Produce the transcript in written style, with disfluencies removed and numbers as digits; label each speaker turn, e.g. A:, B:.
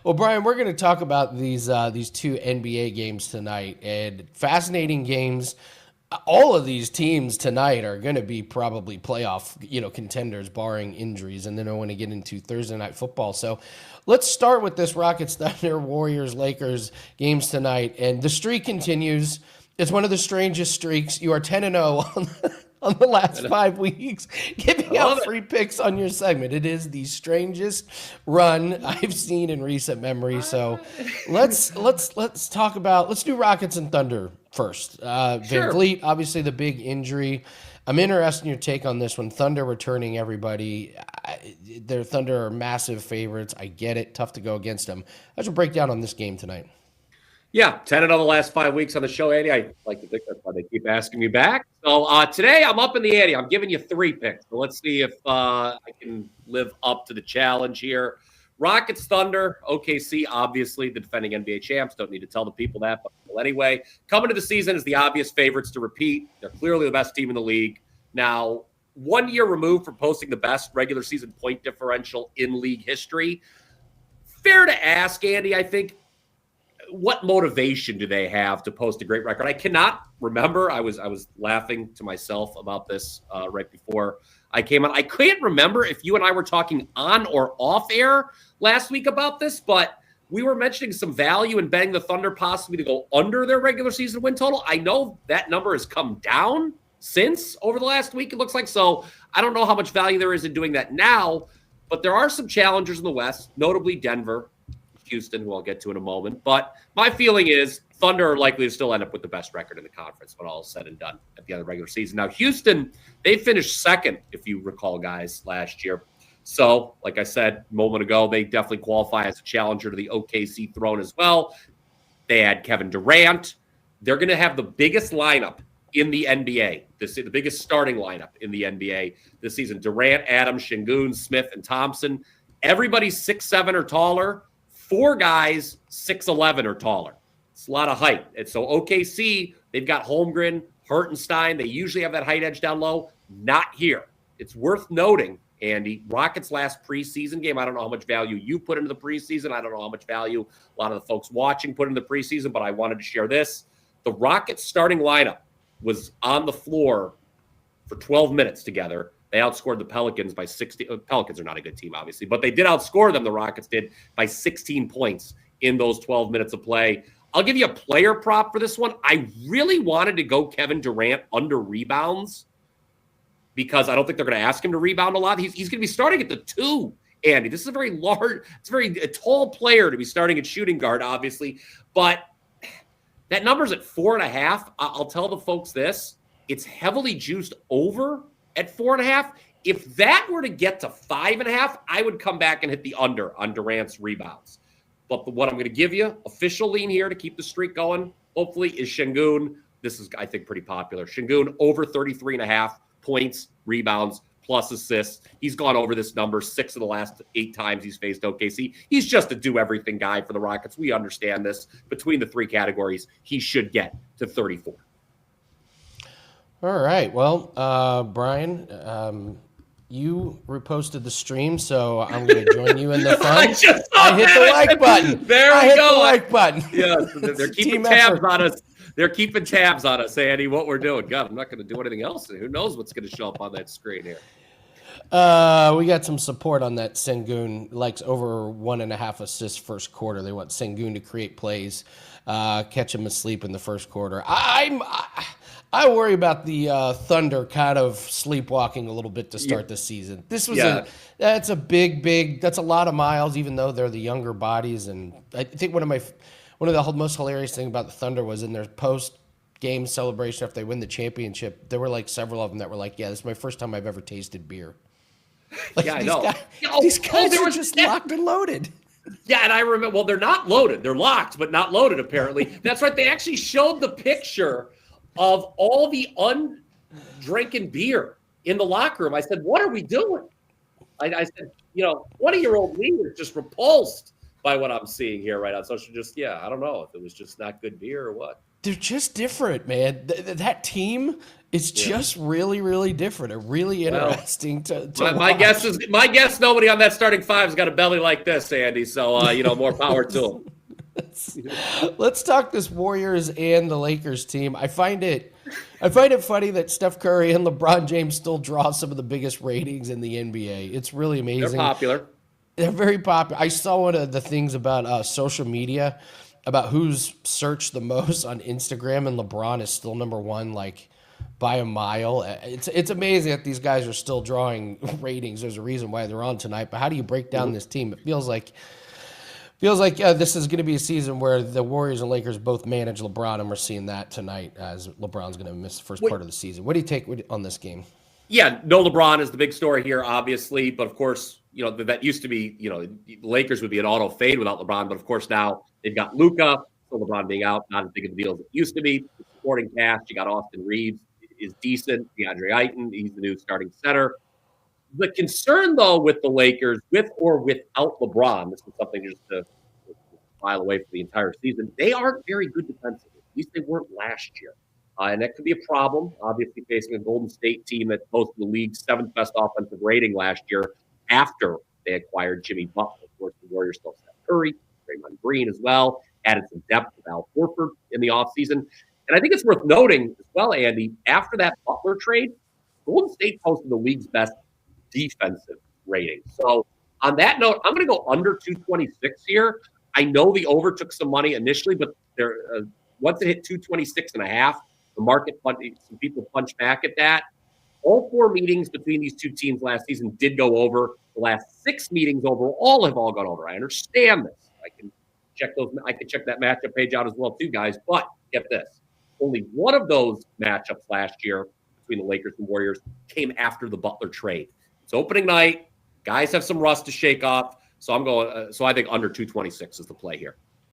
A: Well, Brian, we're going to talk about these two NBA games tonight, and fascinating games. All of these teams tonight are going to be probably playoff, contenders, barring injuries, and then I want to get into Thursday night football. So, let's start with this Rockets, Thunder, Warriors, Lakers games tonight, and the streak continues. It's one of the strangest streaks. You are 10-0 on the last 5 weeks, giving out free picks on your segment. It is the strangest run I've seen in recent memory. So let's talk about, let's do Rockets and Thunder first. Van Vliet, obviously the big injury. I'm interested in your take on this one. Thunder returning everybody. Their Thunder are massive favorites. I get it. Tough to go against them. How's your breakdown on this game tonight?
B: Yeah, 10 on the last 5 weeks on the show, Andy. I like to think that's why they keep asking me back. So today I'm up in the ante. I'm giving you 3 picks. So let's see if I can live up to the challenge here. Rockets, Thunder, OKC, obviously the defending NBA champs. Don't need to tell the people that, but anyway, coming to the season as the obvious favorites to repeat. They're clearly the best team in the league. Now, 1 year removed from posting the best regular season point differential in league history. Fair to ask, Andy, I think, what motivation do they have to post a great record? I cannot remember. I was laughing to myself about this right before I came on. I can't remember if you and I were talking on or off air last week about this, but we were mentioning some value in betting the Thunder possibly to go under their regular season win total. I know that number has come down since over the last week, it looks like. So I don't know how much value there is in doing that now, but there are some challengers in the West, notably Denver, Houston, who I'll get to in a moment. But my feeling is Thunder are likely to still end up with the best record in the conference when all is said and done at the end of the regular season. Now, Houston, they finished second, if you recall, guys, last year. So, like I said a moment ago, they definitely qualify as a challenger to the OKC throne as well. They had Kevin Durant. They're going to have the biggest lineup in the NBA, the biggest starting lineup in the NBA this season. Durant, Adams, Şengün, Smith, and Thompson. Everybody's 6'7" or taller. 4 guys 6'11" or taller. It's a lot of height. And so OKC, they've got Holmgren, Hartenstein. They usually have that height edge down low. Not here. It's worth noting, Andy, Rockets' last preseason game, I don't know how much value you put into the preseason. I don't know how much value a lot of the folks watching put into the preseason, but I wanted to share this. The Rockets starting lineup was on the floor for 12 minutes together. They outscored the Pelicans by 60. Pelicans are not a good team, obviously, but they did outscore them, the Rockets did, by 16 points in those 12 minutes of play. I'll give you a player prop for this one. I really wanted to go Kevin Durant under rebounds because I don't think they're going to ask him to rebound a lot. He's going to be starting at the 2, Andy. This is a very large, it's a tall player to be starting at shooting guard, obviously, but that number's at 4.5. I'll tell the folks this. It's heavily juiced over at 4.5. If that were to get to 5.5, I would come back and hit the under on Durant's rebounds. But what I'm going to give you, official lean here to keep the streak going, hopefully, is Şengün. This is, I think, pretty popular. Şengün over 33.5 points, rebounds, plus assists. He's gone over this number 6 of the last 8 times he's faced OKC. He's just a do-everything guy for the Rockets. We understand this. Between the 3 categories, he should get to 34.
A: All right. Well, Brian, you reposted the stream, so I'm going to join you in the fun. I hit the like button.
B: There we go.
A: The like button.
B: Yes, they're keeping tabs on us. They're keeping tabs on us, Andy, what we're doing. God, I'm not going to do anything else. Who knows what's going to show up on that screen here.
A: We got some support on that. Şengün likes over 1.5 assists first quarter. They want Şengün to create plays, catch him asleep in the first quarter. I worry about the Thunder kind of sleepwalking a little bit to start the season. This was that's a big, that's a lot of miles, even though they're the younger bodies. And I think one of the most hilarious thing about the Thunder was in their post-game celebration after they win the championship, there were like several of them that were like, yeah, this is my first time I've ever tasted beer. Like,
B: yeah, I know.
A: These guys are just locked and loaded.
B: Yeah, and I remember, well, they're not loaded. They're locked, but not loaded, apparently. That's right. They actually showed the picture of all the undrinking beer in the locker room. I said, what are we doing? I said, 20-year-old me is just repulsed by what I'm seeing here right now. So I don't know if it was just not good beer or what.
A: they're just different, man. That team is just really, really different. A really interesting to
B: my
A: watch.
B: My guess nobody on that starting five's got a belly like this, Andy. So more power to them.
A: Let's talk this Warriors and the Lakers team. I find it funny that Steph Curry and LeBron James still draw some of the biggest ratings in the NBA. It's really amazing.
B: They're popular.
A: They're very popular. I saw one of the things about social media about who's searched the most on Instagram, and LeBron is still number one, like by a mile. It's amazing that these guys are still drawing ratings. There's a reason why they're on tonight. But how do you break down this team? It feels like this is going to be a season where the Warriors and Lakers both manage LeBron, and we're seeing that tonight as LeBron's going to miss the first part of the season. What do you take on this game?
B: Yeah, no LeBron is the big story here, obviously. But, of course, that used to be, the Lakers would be an auto fade without LeBron. But, of course, now they've got Luka. So LeBron being out, not as big of a deal as it used to be. The supporting cast, you got Austin Reeves is decent. DeAndre Ayton, he's the new starting center. The concern, though, with the Lakers, with or without LeBron, this is something just to file away for the entire season, they aren't very good defensively. At least they weren't last year. And that could be a problem, obviously, facing a Golden State team that posted the league's 7th best offensive rating last year after they acquired Jimmy Butler. Of course, the Warriors still have Curry, Draymond Green as well, added some depth with Al Horford in the offseason. And I think it's worth noting as well, Andy, after that Butler trade, Golden State posted the league's best defensive rating. So on that note, I'm going to go under 226 here. I know the over took some money initially, but once it hit 226.5, the market, some people punched back at that. All 4 meetings between these two teams last season did go over. The last 6 meetings overall have all gone over. I understand this. I can check that matchup page out as well too, guys. But get this. Only one of those matchups last year between the Lakers and Warriors came after the Butler trade. It's opening night. Guys have some rust to shake off. So I'm going. So I think under 226 is the play here.